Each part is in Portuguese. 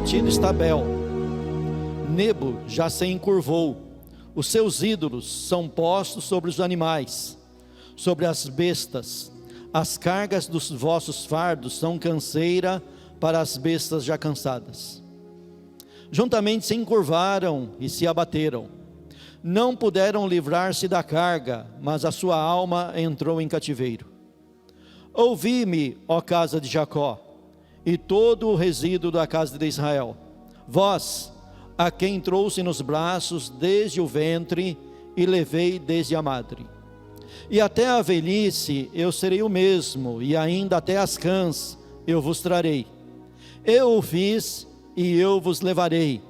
abatido está Bel, Nebo já se encurvou, os seus ídolos são postos sobre os animais, sobre as bestas. As cargas dos vossos fardos são canseira para as bestas já cansadas. Juntamente se encurvaram e se abateram. Não puderam livrar-se da carga, mas a sua alma entrou em cativeiro. Ouvi-me, ó casa de Jacó, e todo o resíduo da casa de Israel, vós, a quem trouxe nos braços desde o ventre e levei desde a madre. E até a velhice eu serei o mesmo, e ainda até as cãs eu vos trarei. Eu o fiz, e eu vos levarei,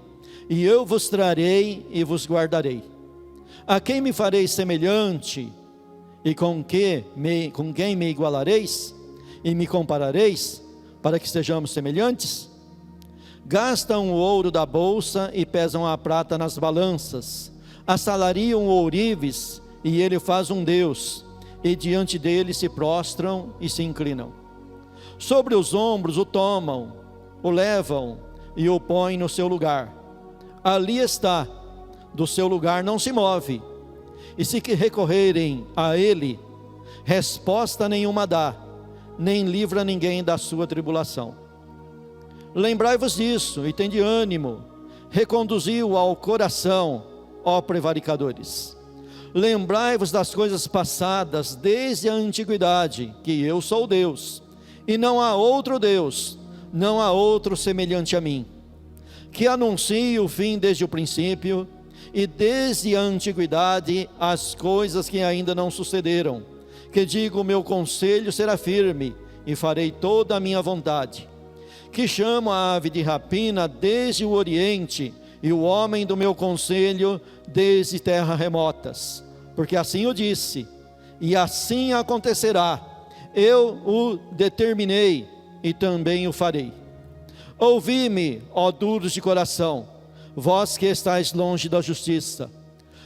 e eu vos trarei e vos guardarei. A quem me fareis semelhante, e com quem me igualareis, e me comparareis, para que sejamos semelhantes? Gastam o ouro da bolsa, e pesam a prata nas balanças, assalariam o ourives, e ele faz um Deus, e diante dele se prostram e se inclinam. Sobre os ombros o tomam, o levam e o põem no seu lugar. Ali está, do seu lugar não se move. E se que recorrerem a ele, resposta nenhuma dá, nem livra ninguém da sua tribulação. Lembrai-vos disso e tende ânimo, reconduzi-o ao coração, ó prevaricadores. Lembrai-vos das coisas passadas desde a antiguidade, que eu sou Deus, e não há outro Deus, não há outro semelhante a mim, que anuncie o fim desde o princípio, e desde a antiguidade as coisas que ainda não sucederam, que digo, o meu conselho será firme, e farei toda a minha vontade, que chamo a ave de rapina desde o oriente, e o homem do meu conselho desde terras remotas, porque assim eu disse, e assim acontecerá, eu o determinei, e também o farei. Ouvi-me, ó duros de coração, vós que estáis longe da justiça.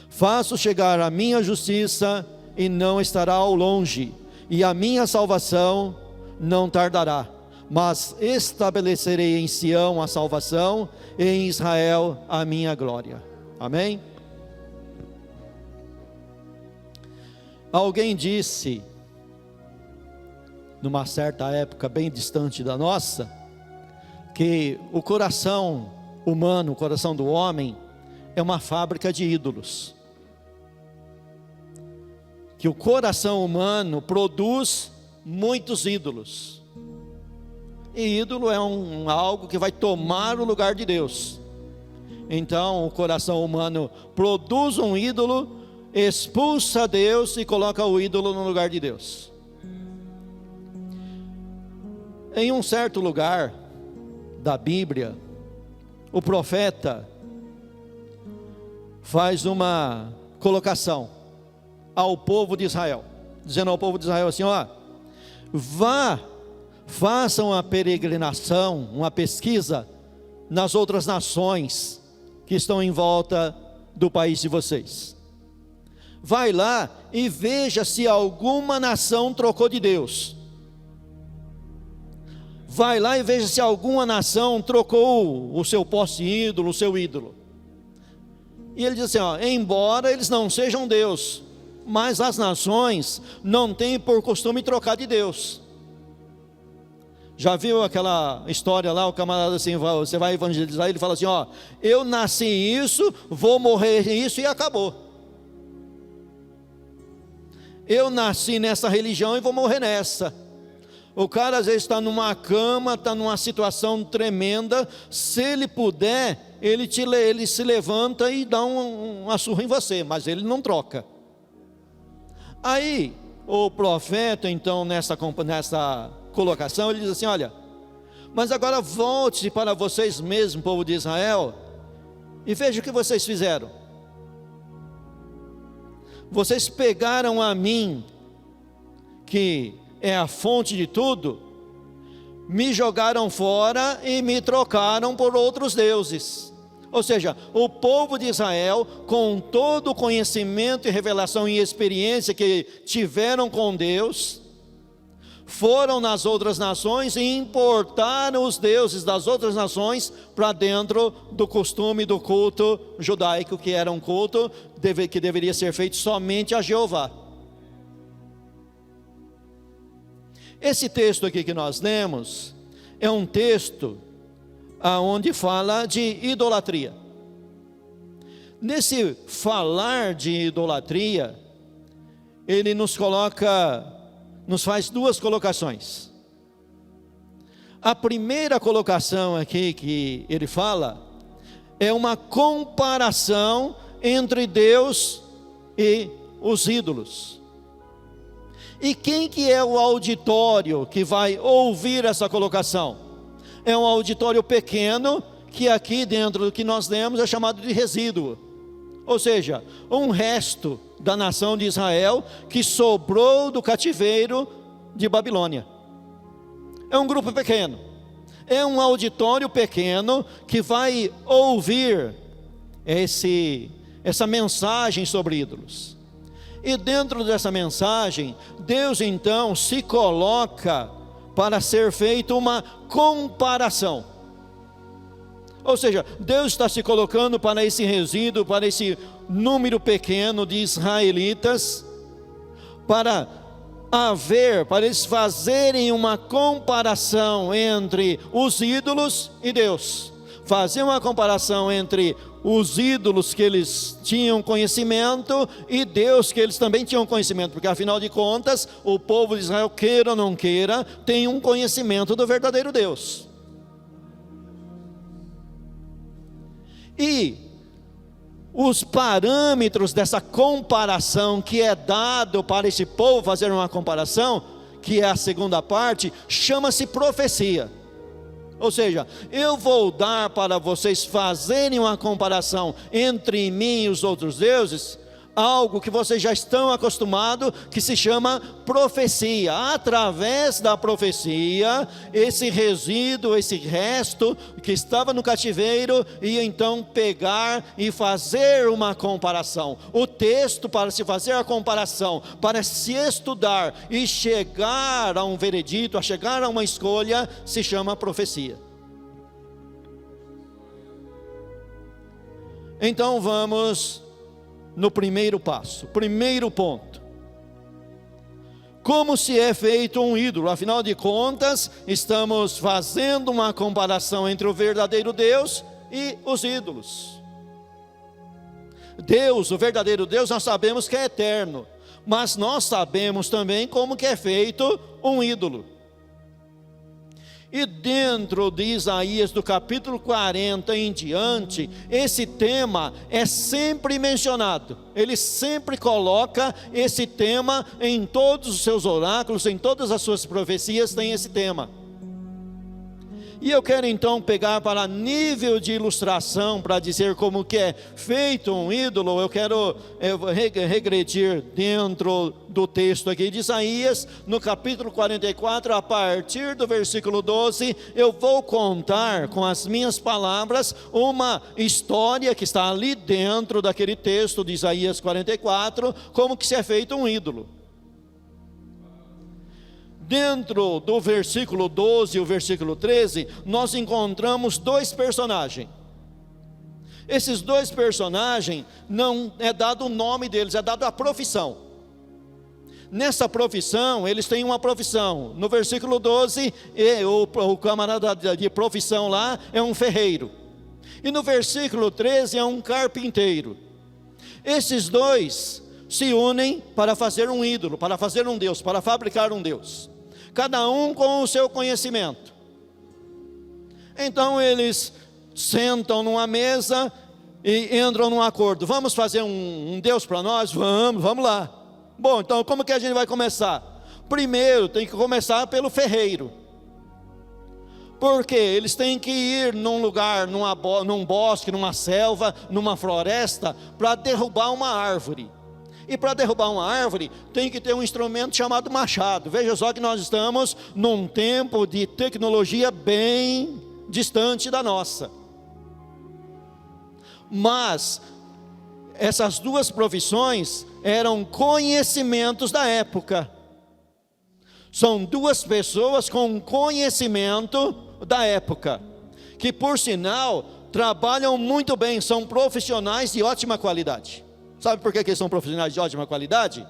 Faço chegar a minha justiça, e não estará ao longe, e a minha salvação não tardará. Mas estabelecerei em Sião a salvação, e em Israel a minha glória. Amém? Alguém disse, numa certa época bem distante da nossa, que o coração humano, o coração do homem, é uma fábrica de ídolos. Que o coração humano produz muitos ídolos. E ídolo é algo que vai tomar o lugar de Deus. Então o coração humano produz um ídolo, expulsa Deus e coloca o ídolo no lugar de Deus. Em um certo lugar da Bíblia, o profeta faz uma colocação ao povo de Israel, dizendo ao povo de Israel assim, ó, façam a peregrinação, uma pesquisa nas outras nações que estão em volta do país de vocês. Vai lá e veja se alguma nação trocou de Deus. Vai lá e veja se alguma nação trocou o seu poste ídolo, o seu ídolo. E ele diz assim, ó, embora eles não sejam Deus, mas as nações não têm por costume trocar de Deus. Já viu aquela história lá, o camarada assim, você vai evangelizar, ele fala assim, ó, eu nasci isso, vou morrer isso e acabou. Eu nasci nessa religião e vou morrer nessa. O cara às vezes está numa cama, está numa situação tremenda, se ele puder, ele se levanta e dá uma surra em você, mas ele não troca. Aí, o profeta então nessa colocação, ele diz assim, olha, mas agora volte para vocês mesmos, povo de Israel, e veja o que vocês fizeram. Vocês pegaram a mim, que é a fonte de tudo, me jogaram fora e me trocaram por outros deuses. Ou seja, o povo de Israel, com todo o conhecimento e revelação e experiência que tiveram com Deus, foram nas outras nações e importaram os deuses das outras nações para dentro do costume do culto judaico, que era um culto que deveria ser feito somente a Jeová. Esse texto aqui que nós lemos é um texto onde fala de idolatria. Nesse falar de idolatria, ele nos faz duas colocações. A primeira colocação aqui que ele fala é uma comparação entre Deus e os ídolos. E quem que é o auditório que vai ouvir essa colocação? É um auditório pequeno, que aqui dentro do que nós lemos é chamado de resíduo. Ou seja, um resto da nação de Israel que sobrou do cativeiro de Babilônia. É um grupo pequeno, é um auditório pequeno que vai ouvir essa mensagem sobre ídolos. E dentro dessa mensagem, Deus então se coloca para ser feita uma comparação. Ou seja, Deus está se colocando para esse resíduo, para esse número pequeno de israelitas, para eles fazerem uma comparação entre os ídolos e Deus. Fazer uma comparação entre os ídolos que eles tinham conhecimento e Deus que eles também tinham conhecimento, porque afinal de contas, o povo de Israel, queira ou não queira, tem um conhecimento do verdadeiro Deus. E os parâmetros dessa comparação que é dado para esse povo fazer uma comparação, que é a segunda parte, chama-se profecia. Ou seja, eu vou dar para vocês fazerem uma comparação entre mim e os outros deuses, algo que vocês já estão acostumados, que se chama profecia. Através da profecia, esse resíduo, esse resto que estava no cativeiro, ia então pegar e fazer uma comparação. O texto para se fazer a comparação, para se estudar e chegar a um veredito, a chegar a uma escolha, se chama profecia. Então vamos no primeiro passo, primeiro ponto. Como se é feito um ídolo? Afinal de contas, estamos fazendo uma comparação entre o verdadeiro Deus e os ídolos. Deus, o verdadeiro Deus, nós sabemos que é eterno, mas nós sabemos também como que é feito um ídolo. E dentro de Isaías, do capítulo 40 em diante, esse tema é sempre mencionado. Ele sempre coloca esse tema em todos os seus oráculos, em todas as suas profecias tem esse tema. E eu quero então pegar para nível de ilustração, para dizer como que é feito um ídolo. Eu quero regredir dentro do texto aqui de Isaías, no capítulo 44, a partir do versículo 12, eu vou contar com as minhas palavras uma história que está ali dentro daquele texto de Isaías 44, como que se é feito um ídolo. Dentro do versículo 12 e o versículo 13, nós encontramos dois personagens. Esses dois personagens, não é dado o nome deles, é dado a profissão. Nessa profissão, eles têm uma profissão. No versículo 12, o camarada de profissão lá é um ferreiro. E no versículo 13 é um carpinteiro. Esses dois se unem para fazer um ídolo, para fazer um Deus, para fabricar um Deus. Cada um com o seu conhecimento. Então eles sentam numa mesa e entram num acordo. Vamos fazer um Deus para nós? Vamos lá. Bom, então como que a gente vai começar? Primeiro tem que começar pelo ferreiro. Porque eles têm que ir num lugar, num bosque, numa selva, numa floresta, para derrubar uma árvore. E para derrubar uma árvore, tem que ter um instrumento chamado machado. Veja só que nós estamos num tempo de tecnologia bem distante da nossa. Mas essas duas profissões eram conhecimentos da época. São duas pessoas com conhecimento da época, que por sinal trabalham muito bem, são profissionais de ótima qualidade. Sabe por que eles são profissionais de ótima qualidade?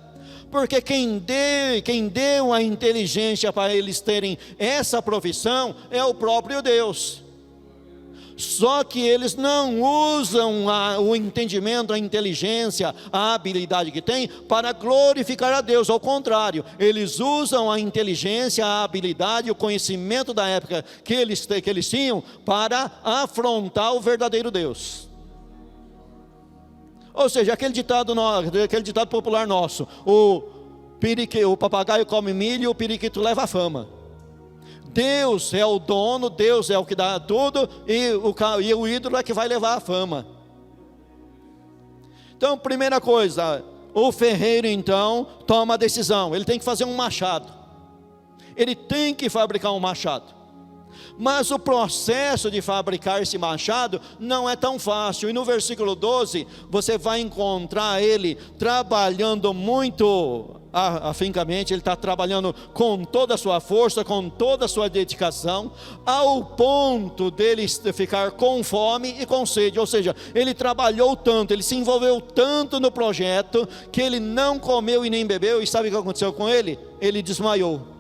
Porque quem deu a inteligência para eles terem essa profissão é o próprio Deus. Só que eles não usam o entendimento, a inteligência, a habilidade que têm para glorificar a Deus. Ao contrário, eles usam a inteligência, a habilidade, o conhecimento da época que eles tinham para afrontar o verdadeiro Deus. Ou seja, aquele ditado popular nosso: o papagaio come milho e o periquito leva a fama. Deus é o dono, Deus é o que dá tudo, e o ídolo é que vai levar a fama. Então, primeira coisa, o ferreiro então toma a decisão, ele tem que fazer um machado, ele tem que fabricar um machado. Mas o processo de fabricar esse machado não é tão fácil, e no versículo 12, você vai encontrar ele trabalhando muito afincamente, ele está trabalhando com toda a sua força, com toda a sua dedicação, ao ponto dele ficar com fome e com sede. Ou seja, ele trabalhou tanto, ele se envolveu tanto no projeto, que ele não comeu e nem bebeu, e sabe o que aconteceu com ele? Ele desmaiou.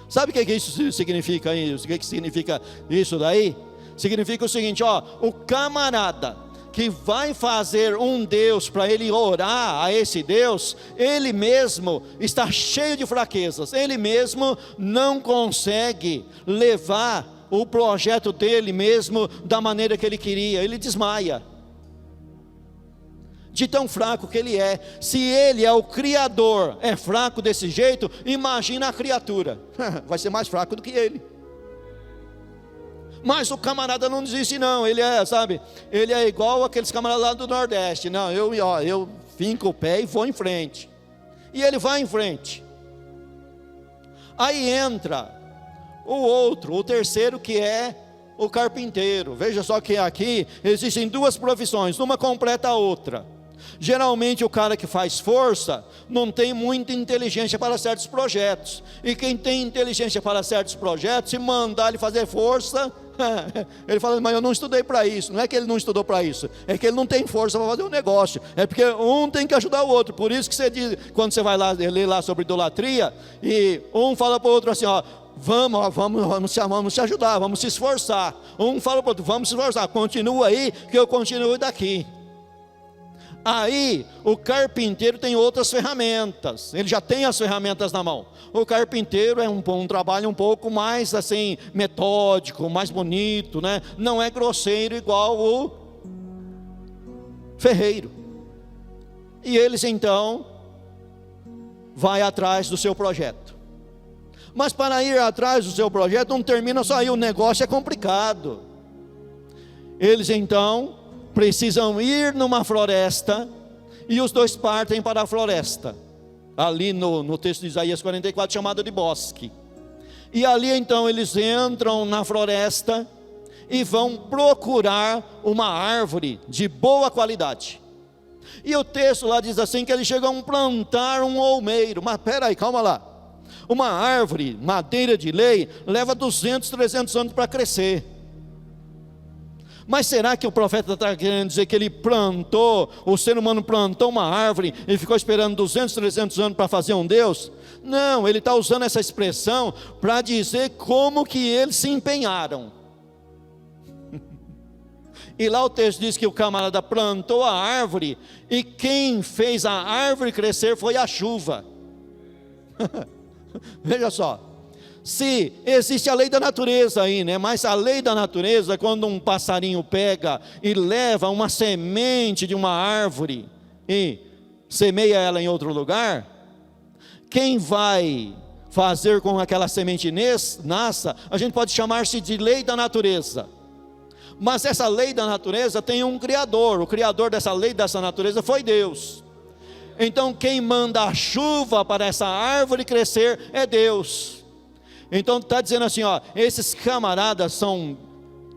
Sabe o que isso significa? O que significa isso daí? Significa o seguinte, o camarada que vai fazer um Deus para ele orar a esse Deus, ele mesmo está cheio de fraquezas, ele mesmo não consegue levar o projeto dele mesmo da maneira que ele queria, ele desmaia, de tão fraco que ele é. Se ele é o Criador, é fraco desse jeito, imagina a criatura, vai ser mais fraco do que ele. Mas o camarada não desiste não, ele é igual aqueles camaradas lá do Nordeste, não, eu finco o pé e vou em frente, e ele vai em frente. Aí entra o terceiro, que é o carpinteiro. Veja só que aqui existem duas profissões, uma completa a outra. Geralmente o cara que faz força não tem muita inteligência para certos projetos, e quem tem inteligência para certos projetos, se mandar ele fazer força, ele fala: mas eu não estudei para isso. Não é que ele não estudou para isso, é que ele não tem força para fazer um negócio, é porque um tem que ajudar o outro. Por isso que você diz, quando você vai lá ler lá sobre idolatria, e um fala para o outro assim, vamos se ajudar, vamos se esforçar. Um fala para o outro: vamos se esforçar, continua aí que eu continuo daqui. Aí o carpinteiro tem outras ferramentas, ele já tem as ferramentas na mão. O carpinteiro é um trabalho um pouco mais assim, metódico, mais bonito, né? Não é grosseiro igual o ferreiro. E eles então vai atrás do seu projeto. Mas para ir atrás do seu projeto não termina só aí, o negócio é complicado. Eles então precisam ir numa floresta, e os dois partem para a floresta, ali no texto de Isaías 44, chamado de bosque. E ali então eles entram na floresta e vão procurar uma árvore de boa qualidade. E o texto lá diz assim, que eles chegam a plantar um olmeiro. Mas peraí, calma lá, uma árvore, madeira de lei, leva 200, 300 anos para crescer. Mas será que o profeta está querendo dizer que ele plantou, o ser humano plantou uma árvore e ficou esperando 200, 300 anos para fazer um Deus? Não, ele está usando essa expressão para dizer como que eles se empenharam. E lá o texto diz que o camarada plantou a árvore, e quem fez a árvore crescer foi a chuva. Veja só. Se existe a lei da natureza aí, né? Mas a lei da natureza, quando um passarinho pega e leva uma semente de uma árvore e semeia ela em outro lugar, quem vai fazer com que aquela semente nasça, a gente pode chamar-se de lei da natureza. Mas essa lei da natureza tem um criador, o criador dessa lei, dessa natureza, foi Deus. Então quem manda a chuva para essa árvore crescer é Deus. Então está dizendo assim, esses camaradas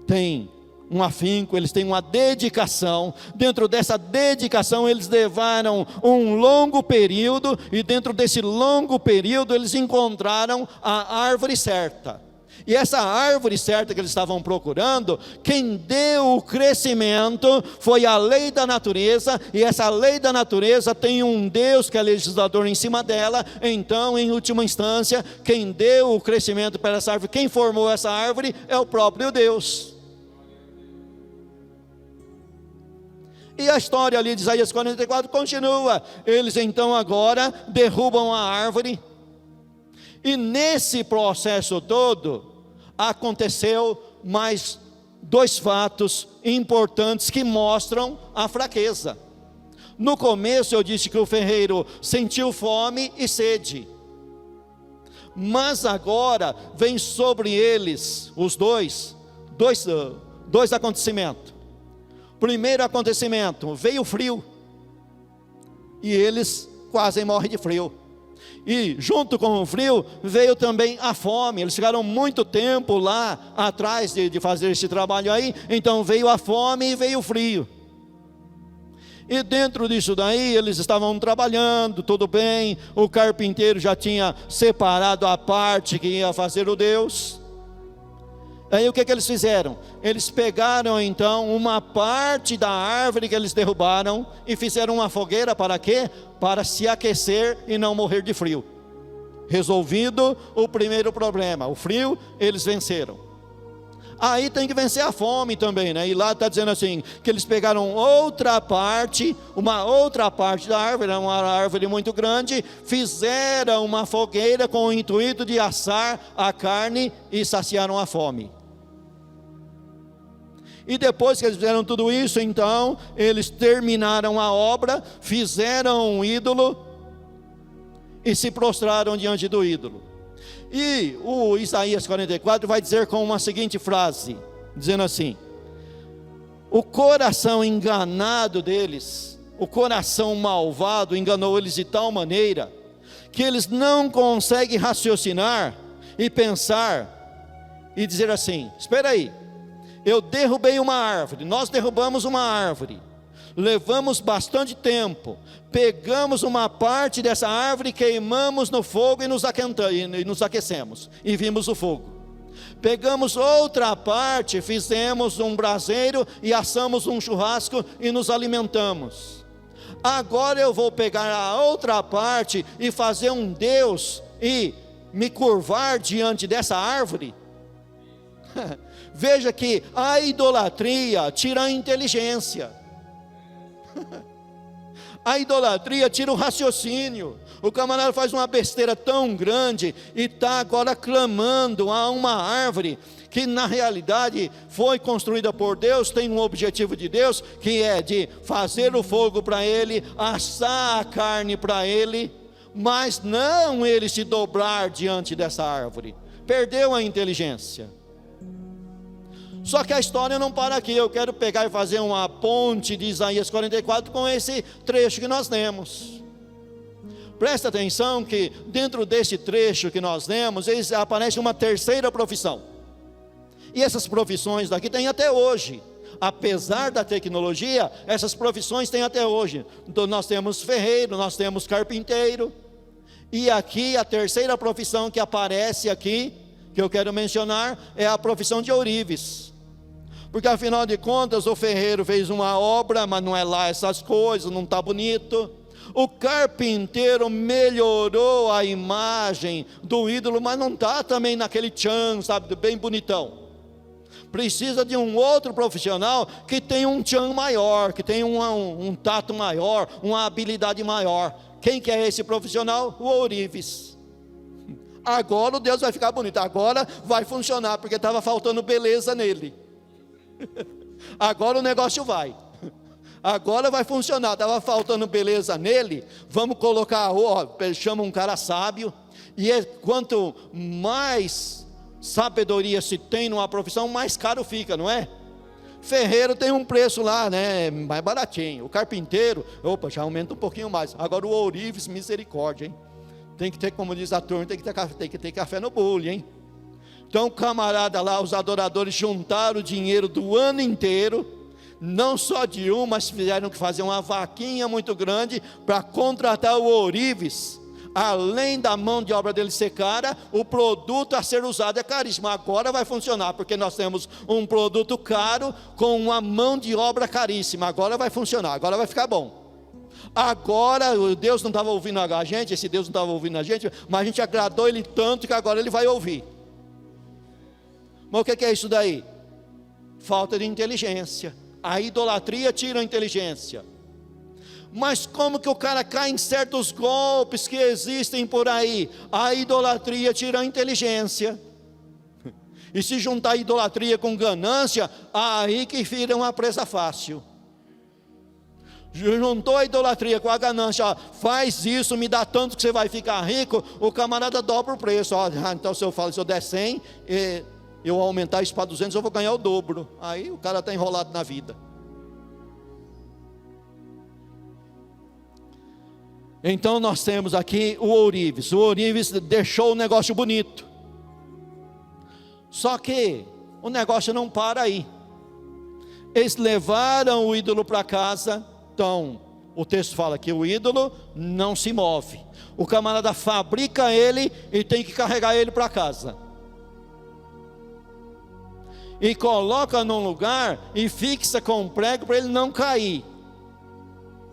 têm um afinco, eles têm uma dedicação. Dentro dessa dedicação eles levaram um longo período, e dentro desse longo período eles encontraram a árvore certa. E essa árvore certa que eles estavam procurando, quem deu o crescimento foi a lei da natureza, e essa lei da natureza tem um Deus que é legislador em cima dela. Então, em última instância, quem deu o crescimento para essa árvore, quem formou essa árvore é o próprio Deus. E a história ali de Isaías 44 continua. Eles então agora derrubam a árvore, e nesse processo todo aconteceu mais dois fatos importantes que mostram a fraqueza. No começo eu disse que o ferreiro sentiu fome e sede, mas agora vem sobre eles os dois acontecimentos. Primeiro acontecimento, veio o frio, e eles quase morrem de frio. E junto com o frio veio também a fome. Eles ficaram muito tempo lá atrás de fazer esse trabalho aí. Então veio a fome e veio o frio. E dentro disso daí eles estavam trabalhando, tudo bem. O carpinteiro já tinha separado a parte que ia fazer o Deus. Aí o que eles fizeram? Eles pegaram então uma parte da árvore que eles derrubaram e fizeram uma fogueira. Para quê? Para se aquecer e não morrer de frio. Resolvido o primeiro problema, o frio, eles venceram. Aí tem que vencer a fome também, né? E lá está dizendo assim, que eles pegaram outra parte, uma outra parte da árvore, era uma árvore muito grande, fizeram uma fogueira com o intuito de assar a carne e saciaram a fome. E depois que eles fizeram tudo isso, então, eles terminaram a obra, fizeram um ídolo e se prostraram diante do ídolo. E o Isaías 44 vai dizer com uma seguinte frase, dizendo assim: o coração enganado deles, o coração malvado enganou eles de tal maneira, que eles não conseguem raciocinar e pensar, e dizer assim: espera aí, eu derrubei uma árvore, nós derrubamos uma árvore, levamos bastante tempo, pegamos uma parte dessa árvore, queimamos no fogo e nos aquecemos, e vimos o fogo. Pegamos outra parte, fizemos um braseiro e assamos um churrasco e nos alimentamos. Agora eu vou pegar a outra parte e fazer um Deus e me curvar diante dessa árvore? Veja que a idolatria tira a inteligência. A idolatria tira o raciocínio. O camarada faz uma besteira tão grande e está agora clamando a uma árvore que na realidade foi construída por Deus, tem um objetivo de Deus, que é de fazer o fogo para ele, assar a carne para ele, mas não ele se dobrar diante dessa árvore. Perdeu a inteligência. Só que a história não para aqui. Eu quero pegar e fazer uma ponte de Isaías 44 com esse trecho que nós lemos. Presta atenção que dentro desse trecho que nós lemos, aparece uma terceira profissão. E essas profissões daqui tem até hoje. Apesar da tecnologia, essas profissões tem até hoje. Então nós temos ferreiro, nós temos carpinteiro. E aqui a terceira profissão que aparece aqui, que eu quero mencionar, é a profissão de ourives. Porque afinal de contas o ferreiro fez uma obra, mas não é lá essas coisas, não está bonito. O carpinteiro melhorou a imagem do ídolo, mas não está também naquele tchan, sabe, bem bonitão. Precisa de um outro profissional que tenha um tchan maior, que tenha um tato maior, uma habilidade maior. Quem que é esse profissional? O ourives. Agora o Deus vai ficar bonito, agora vai funcionar, porque estava faltando beleza nele. Agora o negócio vai. Agora vai funcionar, estava faltando beleza nele. Vamos colocar, chama um cara sábio. E quanto mais sabedoria se tem numa profissão, mais caro fica, não é? Ferreiro tem um preço lá, né, mais baratinho. O carpinteiro, já aumenta um pouquinho mais. Agora o ourives, misericórdia, hein? Tem que ter, como diz a turma, tem que ter café no bule, hein? Então o camarada lá, os adoradores juntaram o dinheiro do ano inteiro, não só de um, mas tiveram que fazer uma vaquinha muito grande para contratar o ourives. Além da mão de obra dele ser cara, o produto a ser usado é caríssimo. Agora vai funcionar, porque nós temos um produto caro com uma mão de obra caríssima. Agora vai funcionar, agora vai ficar bom. Agora, Deus não estava ouvindo a gente, esse Deus não estava ouvindo a gente, mas a gente agradou ele tanto que agora ele vai ouvir. Mas o que é isso daí? Falta de inteligência. A idolatria tira a inteligência. Mas como que o cara cai em certos golpes que existem por aí? A idolatria tira a inteligência. E se juntar a idolatria com ganância, aí que vira uma presa fácil. Juntou a idolatria com a ganância, ó, faz isso, me dá tanto que você vai ficar rico, o camarada dobra o preço. Ó, então se eu der 100, eu aumentar isso para 200, eu vou ganhar o dobro. Aí o cara está enrolado na vida. Então nós temos aqui o ourives. O ourives deixou o negócio bonito. Só que o negócio não para aí. Eles levaram o ídolo para casa. Então o texto fala que o ídolo não se move. O camarada fabrica ele e tem que carregar ele para casa. E coloca num lugar e fixa com um prego para ele não cair.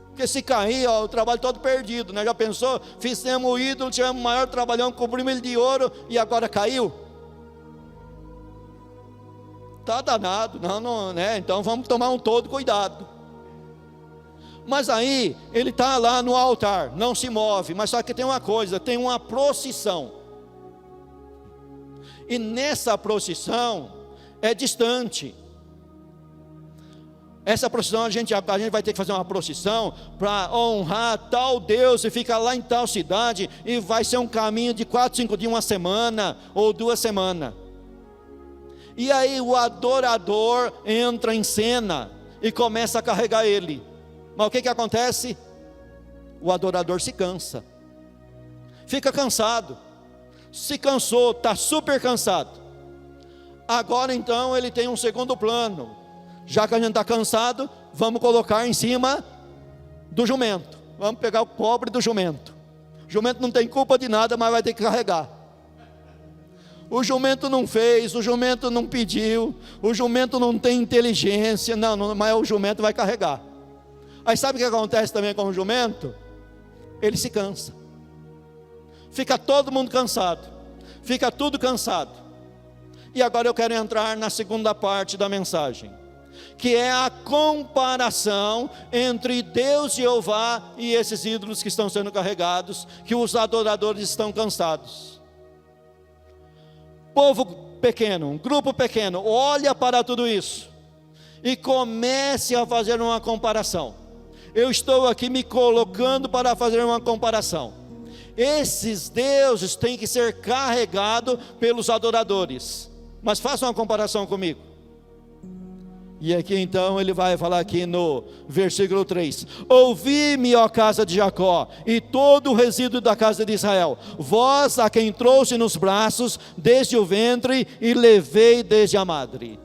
Porque se cair, ó, o trabalho todo perdido, né? Já pensou? Fizemos o ídolo, tivemos o maior trabalhão, cobrimos ele de ouro e agora caiu? Está danado, não, né? Então vamos tomar um todo cuidado. Mas aí, ele está lá no altar, não se move, mas só que tem uma coisa, tem uma procissão. E nessa procissão, é distante. Essa procissão a gente vai ter que fazer uma procissão para honrar tal Deus e ficar lá em tal cidade, e vai ser um caminho de 4, 5 dias, uma semana ou 2 semanas. E aí o adorador entra em cena e começa a carregar ele. Mas o que acontece? O adorador se cansa, fica cansado, se cansou, está super cansado. Agora então ele tem um segundo plano. Já que a gente está cansado, vamos colocar em cima do jumento. Vamos pegar o pobre do jumento. O jumento não tem culpa de nada, mas vai ter que carregar. O jumento não fez, o jumento não pediu, o jumento não tem inteligência, não, mas o jumento vai carregar. Aí sabe o que acontece também com o jumento? Ele se cansa. Fica todo mundo cansado. Fica tudo cansado. E agora eu quero entrar na segunda parte da mensagem, que é a comparação entre Deus Jeová e esses ídolos que estão sendo carregados, que os adoradores estão cansados. Povo pequeno, um grupo pequeno, olha para tudo isso e comece a fazer uma comparação. Eu estou aqui me colocando para fazer uma comparação. Esses deuses têm que ser carregados pelos adoradores, mas faça uma comparação comigo. E aqui então ele vai falar aqui no versículo 3: ouvi-me, ó casa de Jacó, e todo o resíduo da casa de Israel, vós a quem trouxe nos braços desde o ventre e levei desde a madre.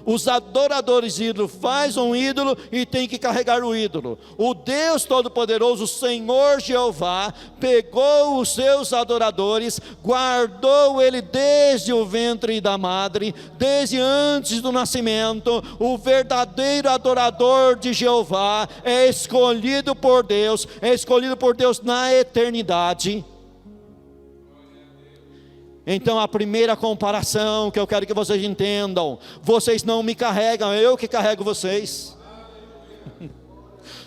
Os adoradores de ídolo faz um ídolo e tem que carregar o ídolo. O Deus Todo-Poderoso, o Senhor Jeová, pegou os seus adoradores, guardou ele desde o ventre da madre, desde antes do nascimento. O verdadeiro adorador de Jeová é escolhido por Deus na eternidade. Então a primeira comparação que eu quero que vocês entendam: vocês não me carregam, é eu que carrego vocês.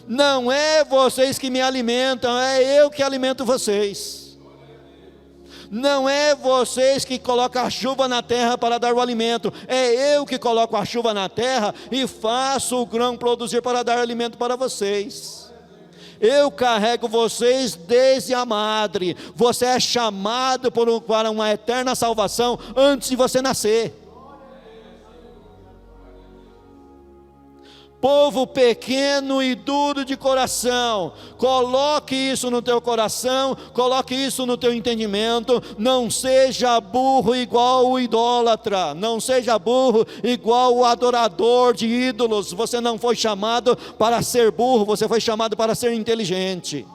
Não é vocês que me alimentam, é eu que alimento vocês. Não é vocês que colocam a chuva na terra para dar o alimento, é eu que coloco a chuva na terra e faço o grão produzir para dar alimento para vocês. Eu carrego vocês desde a madre. Você é chamado para uma eterna salvação antes de você nascer. povo pequeno e duro de coração. Coloque isso no teu coração, coloque isso no teu entendimento. Não seja burro igual o idólatra, não seja burro igual o adorador de ídolos. Você não foi chamado para ser burro, você foi chamado para ser inteligente.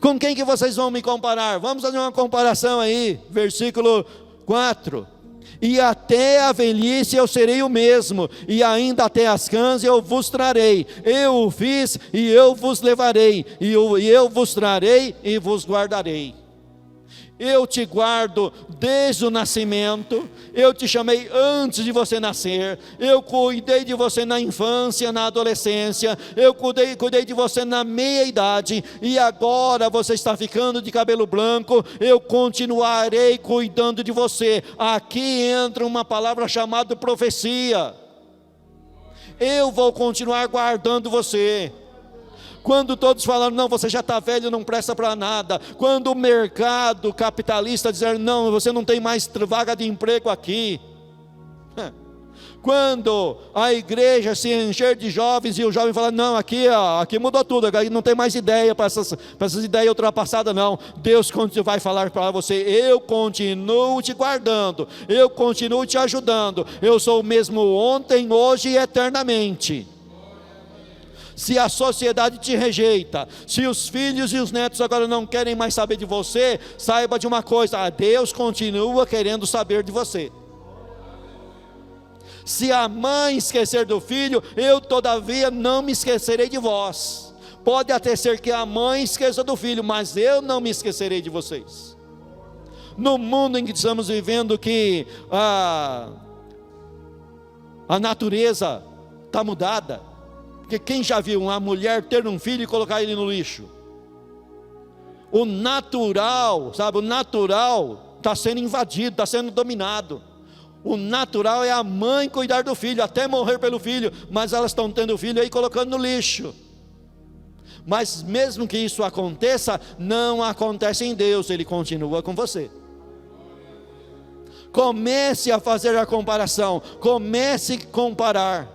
Com quem que vocês vão me comparar? Vamos fazer uma comparação aí, versículo 4. E até a velhice eu serei o mesmo, e ainda até as cãs eu vos trarei. Eu o fiz e eu vos levarei, e eu vos trarei e vos guardarei. Eu te guardo desde o nascimento, eu te chamei antes de você nascer, eu cuidei de você na infância, na adolescência, eu cuidei de você na meia-idade, e agora você está ficando de cabelo branco, eu continuarei cuidando de você. Aqui entra uma palavra chamada profecia. Eu vou continuar guardando você. Quando todos falaram, não, você já está velho, não presta para nada. Quando o mercado capitalista dizer, não, você não tem mais vaga de emprego aqui. Quando a igreja se encher de jovens e o jovem falar, não, aqui mudou tudo, aqui não tem mais ideia para essas ideias ultrapassadas não. Deus vai falar para você, eu continuo te guardando, eu continuo te ajudando, eu sou o mesmo ontem, hoje e eternamente. Se a sociedade te rejeita, se os filhos e os netos agora não querem mais saber de você, saiba de uma coisa, Deus continua querendo saber de você. Se a mãe esquecer do filho, eu todavia não me esquecerei de vós. Pode até ser que a mãe esqueça do filho, mas eu não me esquecerei de vocês. No mundo em que estamos vivendo, que a natureza está mudada, porque quem já viu uma mulher ter um filho e colocar ele no lixo? O natural, sabe, o natural está sendo invadido, está sendo dominado. O natural é a mãe cuidar do filho, até morrer pelo filho, mas elas estão tendo o filho aí colocando no lixo. Mas mesmo que isso aconteça, não acontece em Deus, Ele continua com você. Comece a fazer a comparação, comece a comparar.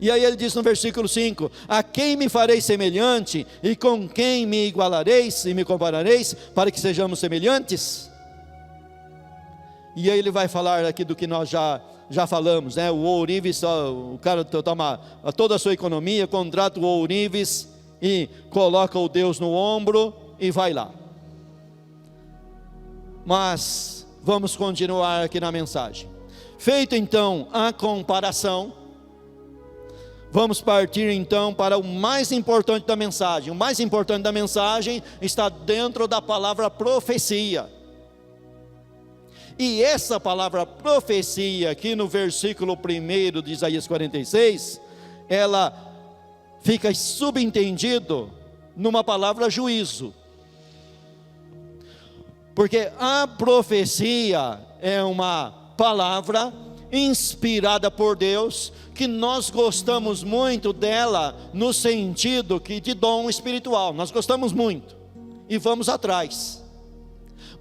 E aí ele diz no versículo 5, a quem me farei semelhante, e com quem me igualareis, e me comparareis, para que sejamos semelhantes? E aí ele vai falar aqui do que nós já falamos, né? O ourives, o cara toma toda a sua economia, contrata o ourives, e coloca o Deus no ombro, e vai lá. Mas, vamos continuar aqui na mensagem. Feito então a comparação, vamos partir então para o mais importante da mensagem. O mais importante da mensagem está dentro da palavra profecia. E essa palavra profecia, aqui no versículo 1 de Isaías 46, ela fica subentendido numa palavra juízo. Porque a profecia é uma palavra inspirada por Deus, que nós gostamos muito dela no sentido de dom espiritual, nós gostamos muito e vamos atrás,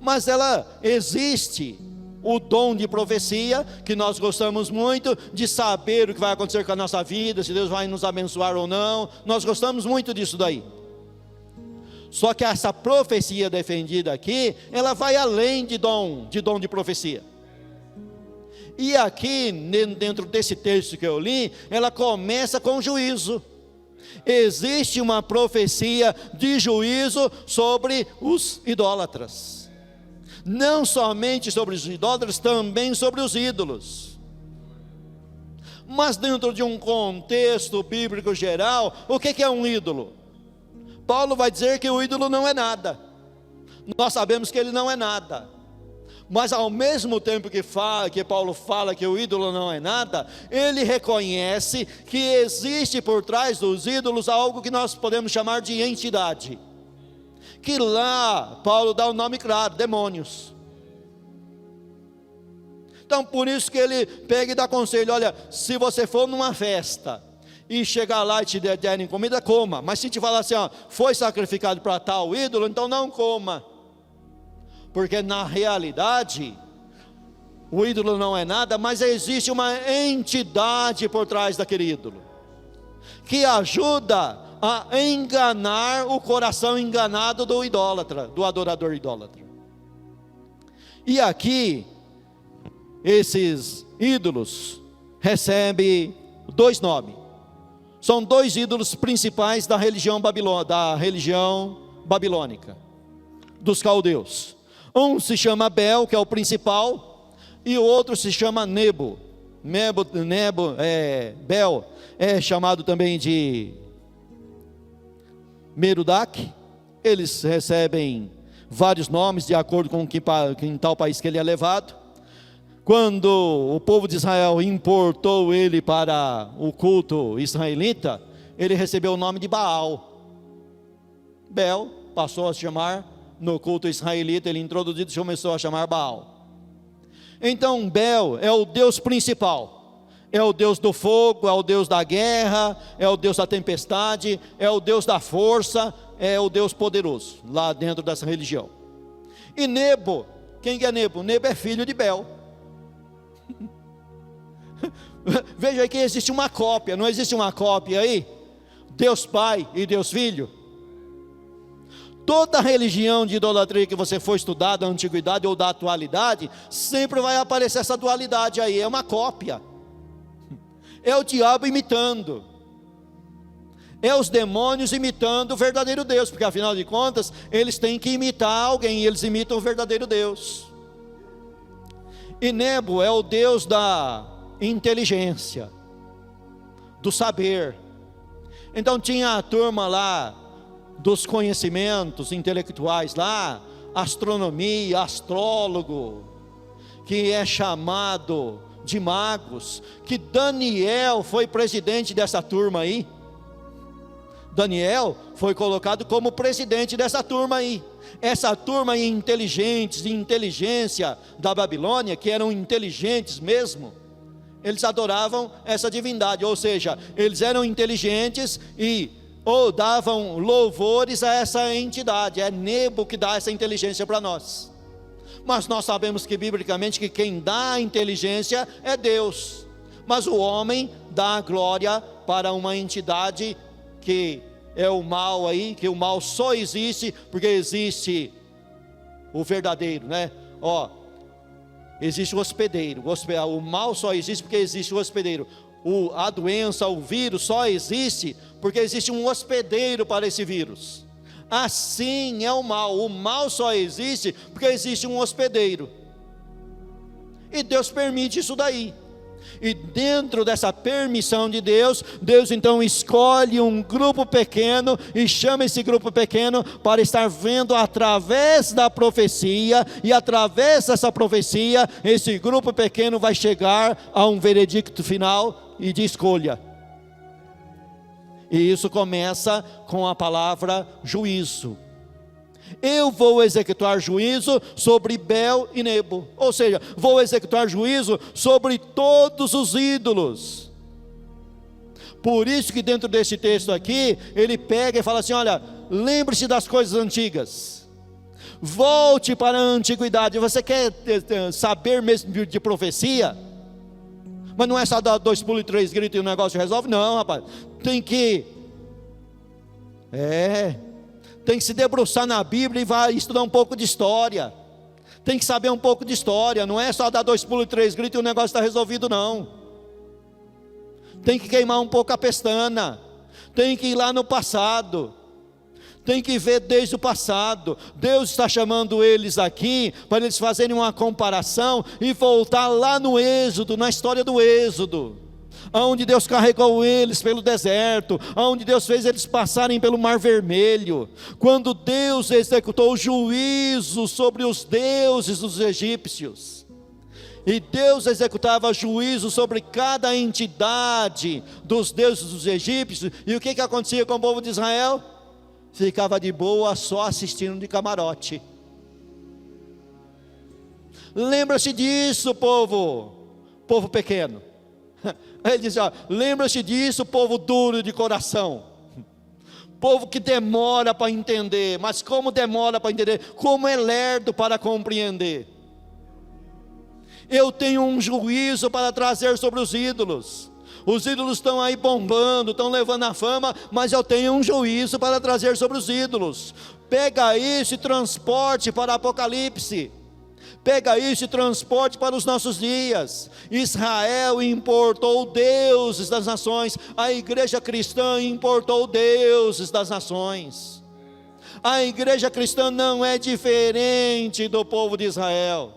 mas ela existe, o dom de profecia, que nós gostamos muito de saber o que vai acontecer com a nossa vida, se Deus vai nos abençoar ou não, nós gostamos muito disso daí. Só que essa profecia defendida aqui, ela vai além de dom de profecia. E aqui, dentro desse texto que eu li, ela começa com juízo. Existe uma profecia de juízo sobre os idólatras. Não somente sobre os idólatras, também sobre os ídolos. Mas dentro de um contexto bíblico geral, o que é um ídolo? Paulo vai dizer que o ídolo não é nada. Nós sabemos que ele não é nada. Mas ao mesmo tempo que Paulo fala que o ídolo não é nada, ele reconhece que existe por trás dos ídolos algo que nós podemos chamar de entidade. Que lá, Paulo dá o nome claro, demônios. Então por isso que ele pega e dá conselho, olha, se você for numa festa e chegar lá e te derem comida, coma. Mas se te falar assim, ó, foi sacrificado para tal ídolo, então não coma. Porque na realidade, O ídolo não é nada, mas existe uma entidade por trás daquele ídolo, que ajuda a enganar o coração enganado do idólatra, do adorador idólatra. E aqui, esses ídolos recebem dois nomes. São dois ídolos principais da religião babilônica, dos caldeus. Um se chama Bel, que é o principal, e o outro se chama Nebo. Bel é chamado também de Merodach. Eles recebem vários nomes de acordo com em tal país que ele é levado. Quando o povo de Israel importou ele para o culto israelita, ele recebeu o nome de Baal. Bel passou a se chamar, no culto israelita, ele introduzido, começou a chamar Baal. Então Bel é o Deus principal, é o Deus do fogo, é o Deus da guerra, é o Deus da tempestade, é o Deus da força, é o Deus poderoso, lá dentro dessa religião. E Nebo, quem é Nebo? Nebo é filho de Bel. Veja aí que existe uma cópia, não existe uma cópia aí? Deus Pai e Deus Filho. Toda religião de idolatria que você for estudar, da antiguidade ou da atualidade, sempre vai aparecer essa dualidade aí, é uma cópia. É o diabo imitando, é os demônios imitando o verdadeiro Deus, porque afinal de contas, eles têm que imitar alguém, e eles imitam o verdadeiro Deus. E Nebo é o Deus da inteligência, do saber. Então tinha a turma lá, dos conhecimentos intelectuais lá, astronomia, astrólogo, que é chamado de magos, que Daniel foi presidente dessa turma aí. Daniel foi colocado como presidente dessa turma aí. Essa turma de inteligentes, de inteligência da Babilônia, que eram inteligentes mesmo, eles adoravam essa divindade, ou seja, eles eram inteligentes e davam louvores a essa entidade. É Nebo que dá essa inteligência para nós. Mas nós sabemos que biblicamente que quem dá a inteligência é Deus, mas o homem dá a glória para uma entidade que é o mal aí, que o mal só existe porque existe o verdadeiro, né? Existe o hospedeiro, o mal só existe porque existe o hospedeiro. A doença, o vírus só existe porque existe um hospedeiro para esse vírus. Assim é o mal só existe porque existe um hospedeiro. E Deus permite isso daí. E dentro dessa permissão de Deus, Deus então escolhe um grupo pequeno e chama esse grupo pequeno para estar vendo através da profecia, e através dessa profecia, esse grupo pequeno vai chegar a um veredicto final e de escolha. E isso começa com a palavra juízo. Eu vou executar juízo sobre Bel e Nebo, ou seja, vou executar juízo sobre todos os ídolos. Por isso que dentro desse texto aqui, ele pega e fala assim: olha, lembre-se das coisas antigas, volte para a antiguidade. Você quer saber mesmo de profecia? Mas não é só dar 2 pulos e 3 gritos e o negócio resolve, não, rapaz. Tem que se debruçar na Bíblia e vai estudar um pouco de história. Tem que saber um pouco de história. Não é só dar 2 pulos e 3 gritos e o negócio está resolvido, não. Tem que queimar um pouco a pestana. Tem que ir lá no passado. Tem que ver desde o passado. Deus está chamando eles aqui para eles fazerem uma comparação e voltar lá no Êxodo, na história do Êxodo, onde Deus carregou eles pelo deserto, onde Deus fez eles passarem pelo Mar Vermelho, quando Deus executou o juízo sobre os deuses dos egípcios. E Deus executava juízo sobre cada entidade dos deuses dos egípcios. E o que acontecia com o povo de Israel? Ficava de boa só assistindo de camarote. Lembra-se disso, povo pequeno. Ele diz: lembra-se disso, povo duro de coração, povo que demora para entender. Mas como demora para entender? Como é lerdo para compreender. Eu tenho um juízo para trazer sobre os ídolos. Os ídolos estão aí bombando, estão levando a fama, mas eu tenho um juízo para trazer sobre os ídolos. Pega isso e transporte para Apocalipse. Pega isso e transporte para os nossos dias. Israel importou deuses das nações. A igreja cristã importou deuses das nações. A igreja cristã não é diferente do povo de Israel.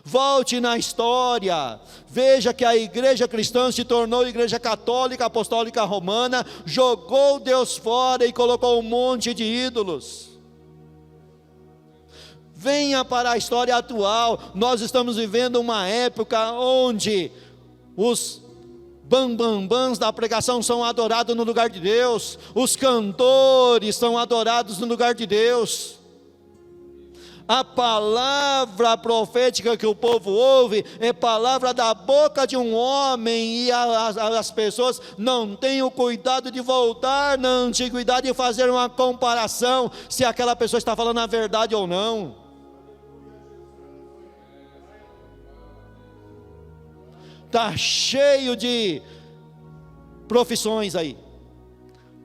Volte na história, veja que a igreja cristã se tornou igreja católica, apostólica romana, jogou Deus fora e colocou um monte de ídolos. Venha para a história atual. Nós estamos vivendo uma época onde os bambambãs da pregação são adorados no lugar de Deus, os cantores são adorados no lugar de Deus. A palavra profética que o povo ouve é palavra da boca de um homem, e as pessoas não têm o cuidado de voltar na antiguidade e fazer uma comparação se aquela pessoa está falando a verdade ou não. Está cheio de profissões aí,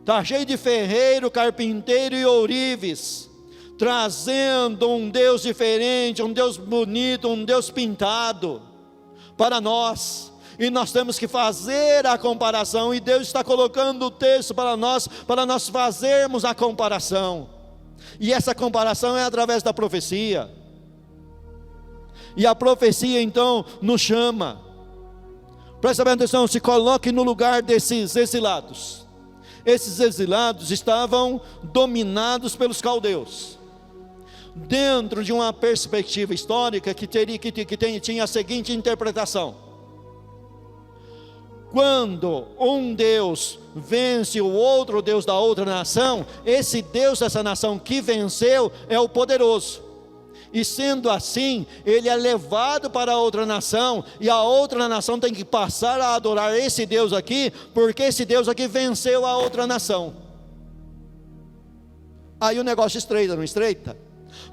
está cheio de ferreiro, carpinteiro e ourives, trazendo um Deus diferente, um Deus bonito, um Deus pintado para nós, e nós temos que fazer a comparação, e Deus está colocando o texto para nós fazermos a comparação, e essa comparação é através da profecia, e a profecia então nos chama. Presta bem atenção, se coloque no lugar desses exilados. Esses exilados estavam dominados pelos caldeus, dentro de uma perspectiva histórica que tinha a seguinte interpretação: quando um Deus vence o outro Deus da outra nação, esse Deus dessa nação que venceu é o poderoso, e sendo assim, ele é levado para outra nação, e a outra nação tem que passar a adorar esse Deus aqui, porque esse Deus aqui venceu a outra nação. Aí o negócio estreita, não estreita?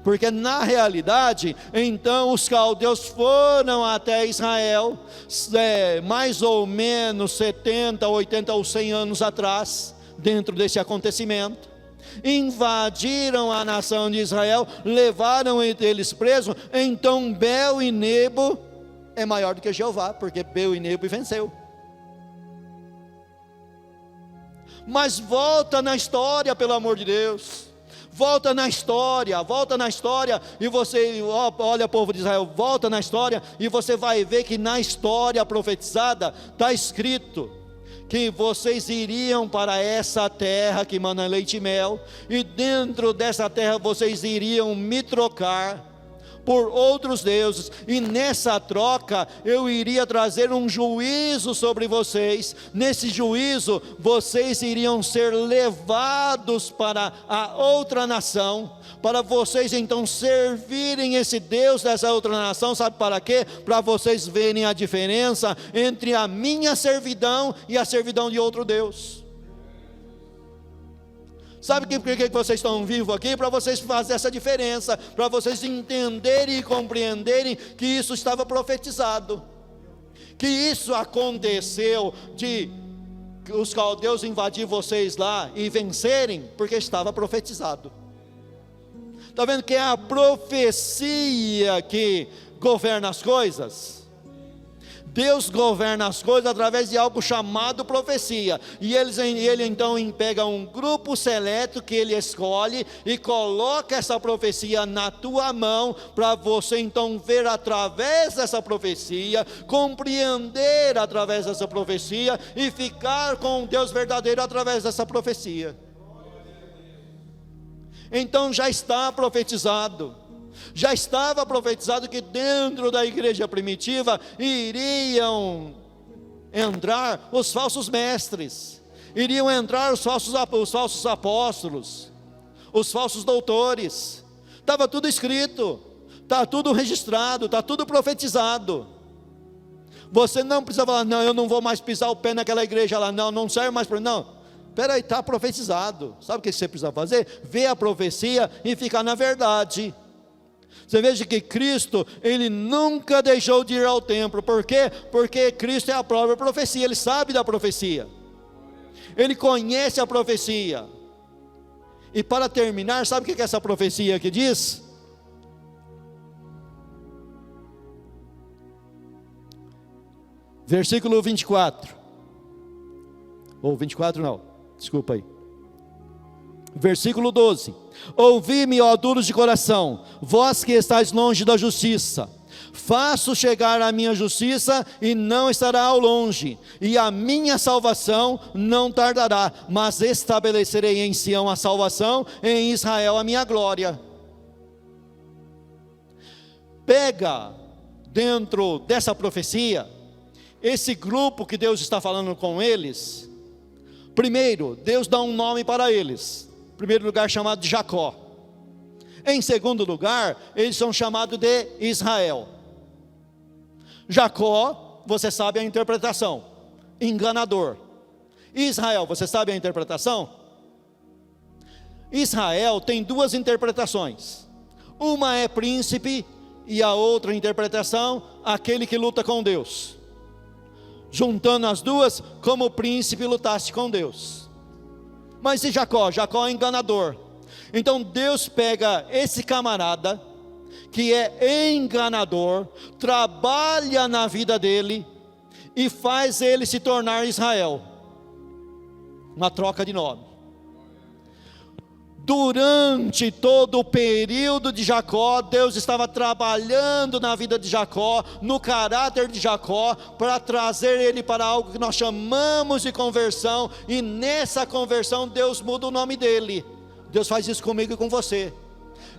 Porque na realidade, então os caldeus foram até Israel, mais ou menos 70, 80 ou 100 anos atrás, dentro desse acontecimento, invadiram a nação de Israel, levaram eles presos. Então Bel e Nebo é maior do que Jeová, porque Bel e Nebo venceu. Mas volta na história, pelo amor de Deus, volta na história, e você, olha, povo de Israel, volta na história, e você vai ver que na história profetizada, está escrito que vocês iriam para essa terra que mana leite e mel, e dentro dessa terra vocês iriam me trocar por outros deuses, e nessa troca eu iria trazer um juízo sobre vocês. Nesse juízo vocês iriam ser levados para a outra nação, para vocês então servirem esse Deus dessa outra nação. Sabe para quê? Para vocês verem a diferença entre a minha servidão e a servidão de outro Deus. Sabe por que vocês estão vivos aqui? Para vocês fazerem essa diferença, para vocês entenderem e compreenderem que isso estava profetizado, que isso aconteceu, de os caldeus invadir vocês lá e vencerem, porque estava profetizado. Está vendo que é a profecia que governa as coisas? Deus governa as coisas através de algo chamado profecia, e ele então pega um grupo seleto que ele escolhe e coloca essa profecia na tua mão, para você então ver através dessa profecia, compreender através dessa profecia, e ficar com o Deus verdadeiro através dessa profecia. Então já está profetizado. Já estava profetizado que dentro da igreja primitiva iriam entrar os falsos mestres, iriam entrar os falsos apóstolos, os falsos doutores. Estava tudo escrito, está tudo registrado, está tudo profetizado. Você não precisa falar: não, eu não vou mais pisar o pé naquela igreja lá, não serve mais para mim. Não, espera aí, está profetizado. Sabe o que você precisa fazer? Ver a profecia e ficar na verdade. Você veja que Cristo, Ele nunca deixou de ir ao templo. Por quê? Porque Cristo é a própria profecia, Ele sabe da profecia, Ele conhece a profecia. E para terminar, sabe o que é essa profecia que diz? Versículo 24, ou 24 não, desculpa aí. Versículo 12: ouvi-me, ó duros de coração, vós que estáis longe da justiça, faço chegar a minha justiça e não estará ao longe, e a minha salvação não tardará, mas estabelecerei em Sião a salvação, em Israel a minha glória. Pega dentro dessa profecia, esse grupo que Deus está falando com eles. Primeiro, Deus dá um nome para eles. Em primeiro lugar, chamado de Jacó. Em segundo lugar, eles são chamados de Israel. Jacó, você sabe a interpretação: enganador. Israel, você sabe a interpretação? Israel tem duas interpretações. Uma é príncipe, e a outra interpretação, aquele que luta com Deus. Juntando as duas, como o príncipe lutasse com Deus. Mas e Jacó? Jacó é enganador. Então Deus pega esse camarada, que é enganador, trabalha na vida dele, e faz ele se tornar Israel. Uma troca de nome. Durante todo o período de Jacó, Deus estava trabalhando na vida de Jacó, no caráter de Jacó, para trazer ele para algo que nós chamamos de conversão, e nessa conversão Deus muda o nome dele. Deus faz isso comigo e com você.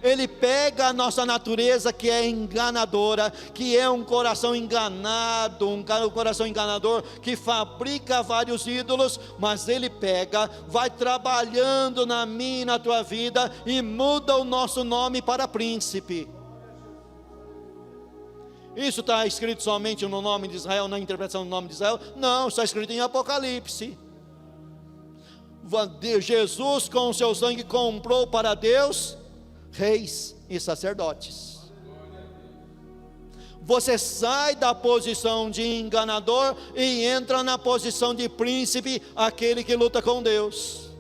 Ele pega a nossa natureza, que é enganadora, que é um coração enganado, um coração enganador, que fabrica vários ídolos, mas Ele pega, vai trabalhando na minha e na tua vida, e muda o nosso nome para príncipe. Isso está escrito somente no nome de Israel, na interpretação do nome de Israel? Não, está escrito em Apocalipse. Jesus com o seu sangue comprou para Deus reis e sacerdotes. Você sai da posição de enganador e entra na posição de príncipe, aquele que luta com Deus.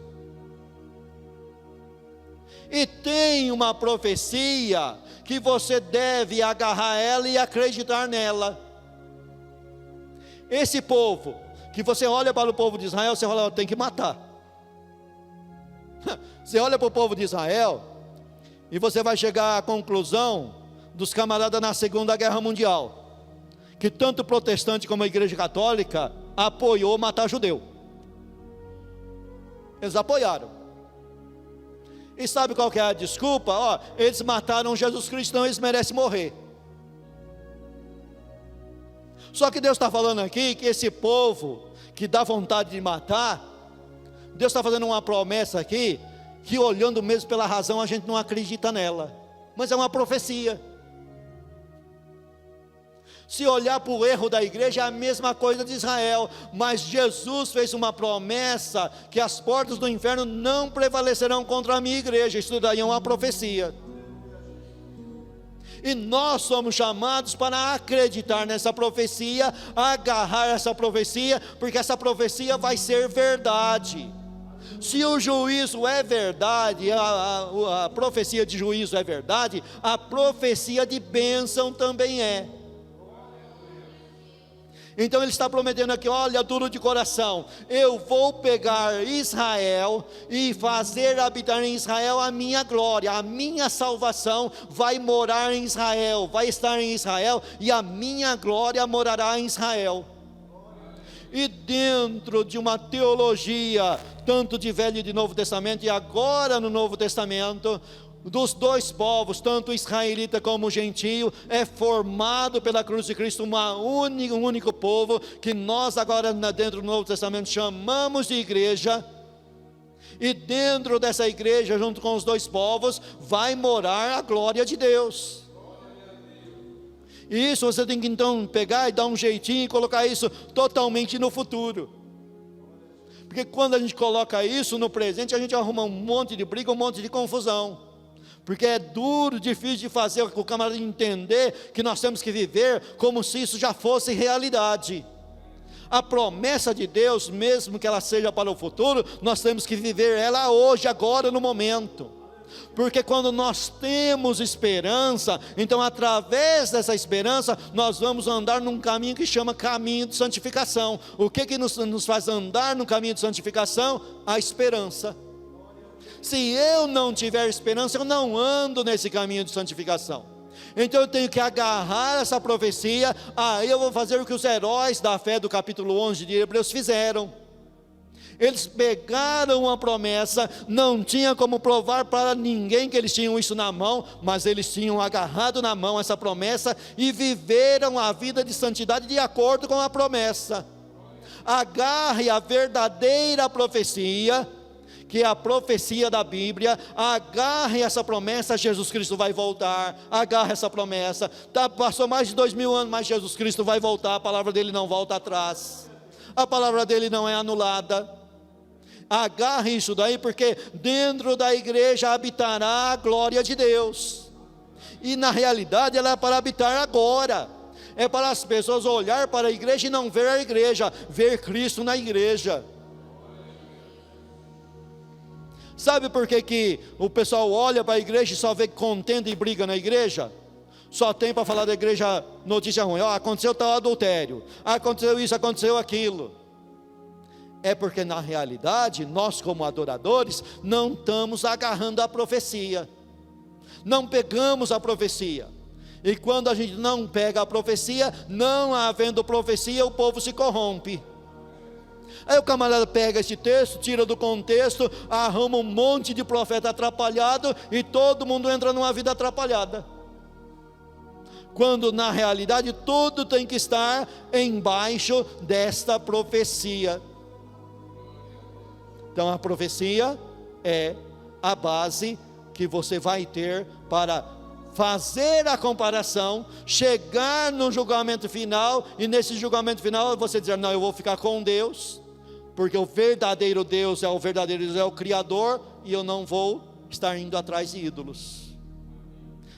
E tem uma profecia que você deve agarrar ela e acreditar nela. Esse povo, que você olha para o povo de Israel, você fala, tem que matar. Você olha para o povo de Israel, e você vai chegar à conclusão dos camaradas na Segunda Guerra Mundial, que tanto o protestante como a Igreja Católica apoiou matar judeu. Eles apoiaram. E sabe qual que é a desculpa? Eles mataram Jesus Cristo, então eles merecem morrer. Só que Deus está falando aqui que esse povo que dá vontade de matar, Deus está fazendo uma promessa aqui, que olhando mesmo pela razão a gente não acredita nela, mas é uma profecia. Se olhar para o erro da igreja, é a mesma coisa de Israel, mas Jesus fez uma promessa, que as portas do inferno não prevalecerão contra a minha igreja. Isso daí é uma profecia, e nós somos chamados para acreditar nessa profecia, agarrar essa profecia, porque essa profecia vai ser verdade. Se o juízo é verdade, a profecia de juízo é verdade, a profecia de bênção também é. Então ele está prometendo aqui, olha, duro de coração, eu vou pegar Israel e fazer habitar em Israel a minha glória, a minha salvação vai morar em Israel, vai estar em Israel, e a minha glória morará em Israel. E dentro de uma teologia, tanto de Velho e de Novo Testamento, e agora no Novo Testamento, dos dois povos, tanto o israelita como o gentio, é formado pela cruz de Cristo um único povo, que nós agora dentro do Novo Testamento chamamos de igreja. E dentro dessa igreja, junto com os dois povos, vai morar a glória de Deus. Isso você tem que então pegar e dar um jeitinho e colocar isso totalmente no futuro. Porque quando a gente coloca isso no presente, a gente arruma um monte de briga, um monte de confusão. porque é duro, difícil de fazer o camarada entender que nós temos que viver como se isso já fosse realidade. A promessa de Deus, mesmo que ela seja para o futuro, nós temos que viver ela hoje, agora, no momento. Porque quando nós temos esperança, então através dessa esperança, nós vamos andar num caminho que chama caminho de santificação. O que nos faz andar no caminho de santificação? A esperança. Se eu não tiver esperança, eu não ando nesse caminho de santificação. Então eu tenho que agarrar essa profecia. Aí eu vou fazer o que os heróis da fé do capítulo 11 de Hebreus fizeram. Eles pegaram a promessa, não tinha como provar para ninguém que eles tinham isso na mão, mas eles tinham agarrado na mão essa promessa e viveram a vida de santidade de acordo com a promessa. Agarre a verdadeira profecia, que é a profecia da Bíblia. Agarre essa promessa, Jesus Cristo vai voltar. Agarre essa promessa. Passou mais de 2000 anos, mas Jesus Cristo vai voltar. A palavra dele não volta atrás, a palavra dele não é anulada. Agarre isso daí, porque dentro da igreja habitará a glória de Deus, e na realidade ela é para habitar agora. É para as pessoas olhar para a igreja e não ver a igreja, ver Cristo na igreja. Sabe por que o pessoal olha para a igreja e só vê contenda e briga na igreja? Só tem para falar da igreja notícia ruim. Aconteceu tal adultério, aconteceu isso, aconteceu aquilo. É porque na realidade, nós como adoradores, não estamos agarrando a profecia, não pegamos a profecia. E quando a gente não pega a profecia, não havendo profecia, o povo se corrompe. Aí o camarada pega esse texto, tira do contexto, arruma um monte de profeta atrapalhado, e todo mundo entra numa vida atrapalhada. Quando na realidade tudo tem que estar embaixo desta profecia. Então a profecia é a base que você vai ter para fazer a comparação, chegar no julgamento final, e nesse julgamento final você dizer: não, eu vou ficar com Deus, porque o verdadeiro Deus é o verdadeiro Deus, é o Criador, e eu não vou estar indo atrás de ídolos.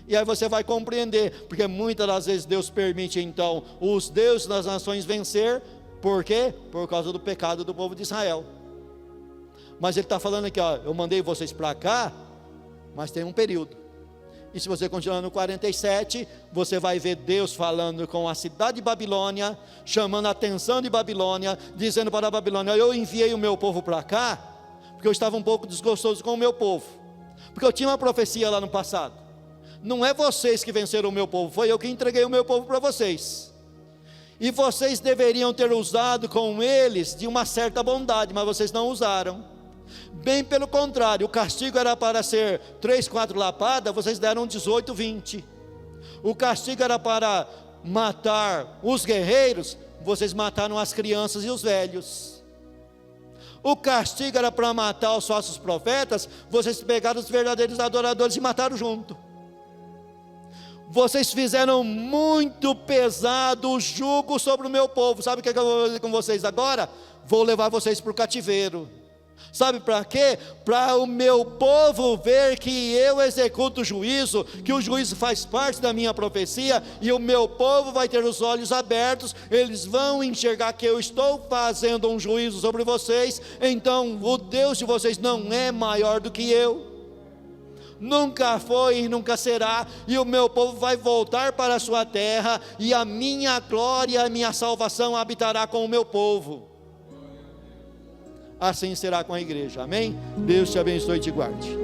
E aí você vai compreender, porque muitas das vezes Deus permite então os deuses das nações vencer. Por quê? Por causa do pecado do povo de Israel. Mas ele está falando aqui, eu mandei vocês para cá, mas tem um período. E se você continuar no 47, você vai ver Deus falando com a cidade de Babilônia, chamando a atenção de Babilônia, dizendo para a Babilônia: eu enviei o meu povo para cá, porque eu estava um pouco desgostoso com o meu povo, porque eu tinha uma profecia lá no passado. Não é vocês que venceram o meu povo, foi eu que entreguei o meu povo para vocês. E vocês deveriam ter usado com eles de uma certa bondade, mas vocês não usaram. Bem pelo contrário, o castigo era para ser 3, 4 lapadas, vocês deram 18, 20. O castigo era para matar os guerreiros, vocês mataram as crianças e os velhos. O castigo era para matar os falsos profetas, vocês pegaram os verdadeiros adoradores e mataram junto. Vocês fizeram muito pesado o jugo sobre o meu povo. Sabe o que eu vou fazer com vocês agora? Vou levar vocês para o cativeiro. Sabe para quê? Para o meu povo ver que eu executo o juízo, que o juízo faz parte da minha profecia, e o meu povo vai ter os olhos abertos, eles vão enxergar que eu estou fazendo um juízo sobre vocês. Então o Deus de vocês não é maior do que eu, nunca foi e nunca será, e o meu povo vai voltar para a sua terra, e a minha glória, a minha salvação habitará com o meu povo. Assim será com a igreja, amém? Deus te abençoe e te guarde.